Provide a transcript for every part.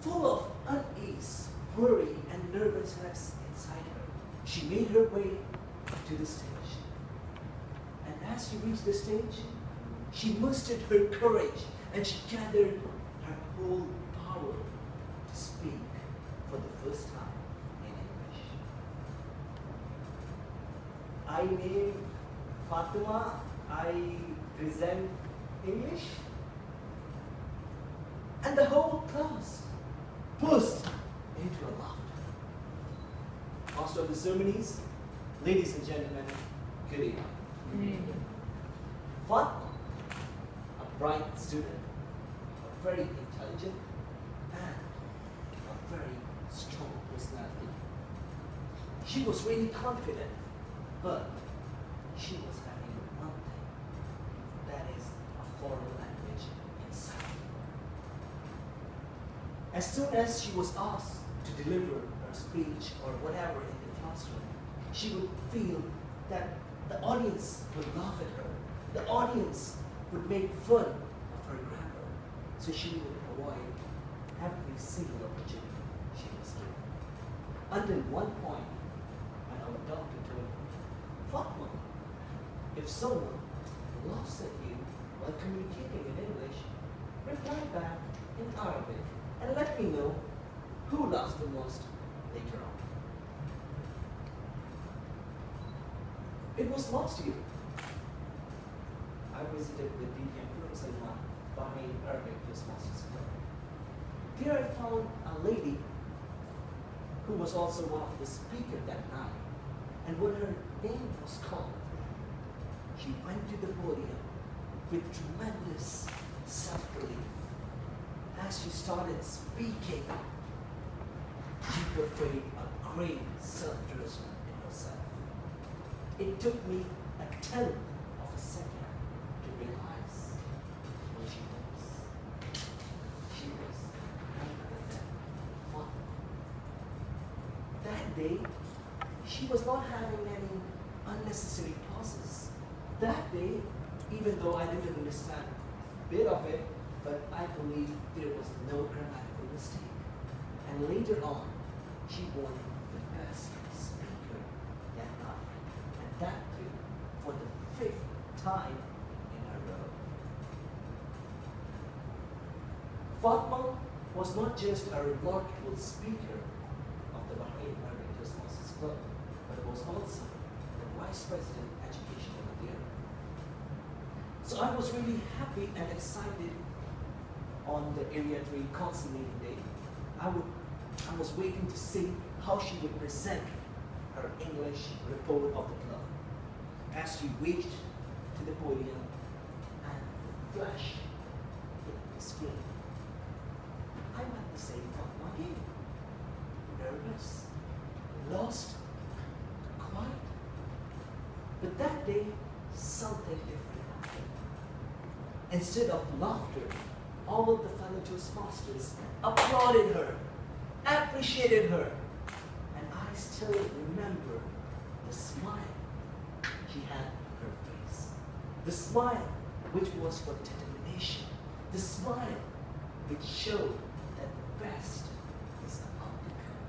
Full of unease, worry, and nervousness inside her, she made her way to the stage. And as she reached the stage, she mustered her courage and she gathered her whole power to speak for the first time in English. I name Fatima. I present English. And the whole class burst into a laughter. Master of the ceremonies, ladies and gentlemen, good evening. Fatima, a bright student, a very intelligent, and a very strong personality. She was really confident, but she was having one thing, that is a foreign language inside. As soon as she was asked to deliver her speech or whatever in the classroom, she would feel that the audience would laugh at her. The audience would make fun of her grammar. So she would avoid every single opportunity she was given. Until one point, when our doctor told her, Fatima, if someone laughs at you while communicating in English, reply back in Arabic and let me know who laughs the most later on. It was last year. I visited the DTM Salman Bahrain Arabic Toastmasters Club. There I found a lady who was also one of the speakers that night. And when her name was called, she went to the podium with tremendous self-belief. As she started speaking, she portrayed a great self-trust in herself. It took me a tenth of a second to realize who she was. She was none other than Fatima. That day, she was not having any unnecessary pauses. That day, even though I didn't understand a bit of it, but I believe there was no grammatical mistake. And later on, she won the best speaker that night. And that too, for the 5th time in a row. Fatima was not just a remarkable speaker of the Bahrain Arabic Toastmasters Club, but was also the Vice President Education of the year. So I was really happy and excited on the Area 3 Council meeting day. I was waiting to see how she would present her English report of the club. As she reached to the podium and the flash hit the screen, I went the same Fatima again. Nervous, lost, quiet. But that day, something different happened. Instead of laughter, all of the fellow Toastmasters applauded her, appreciated her, and I still remember the smile she had on her face. The smile which was for determination. The smile which showed that the best is about to come.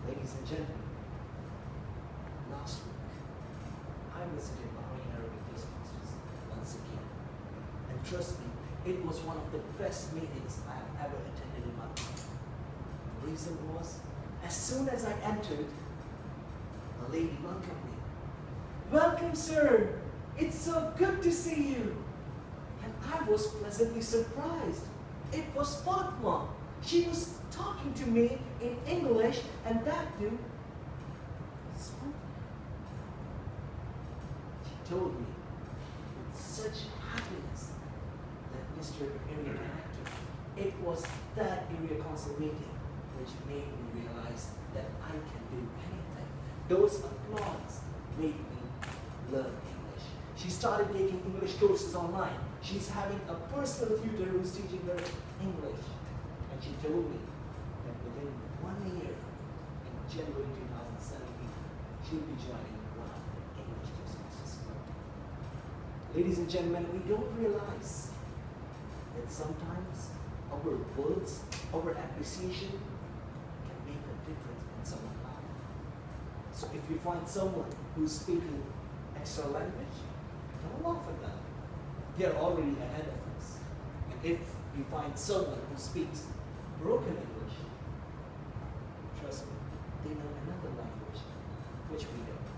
Ladies and gentlemen, last week I visited Bahrain Arabic Toastmasters once again. And trust me, it was one of the best meetings I have ever attended in my life. The reason was, as soon as I entered, a lady welcomed me. Welcome, sir. It's so good to see you. And I was pleasantly surprised. It was Fatima. She was talking to me in English, and that too spoke. She told me with such happiness that Mr. Area Director, it was that area council meeting which made me realize that I can do anything. Those applause made me learn English. She started taking English courses online. She's having a personal tutor who's teaching her English. And she told me that within 1 year, in January 2017, she'll be joining one of the English Toastmasters Club. Ladies and gentlemen, we don't realize that sometimes our words, our appreciation can make a difference in someone's life. So if you find someone who's speaking extra language, don't laugh at them. They're already ahead of us. And if you find someone who speaks broken English, trust me, they know another language which we don't.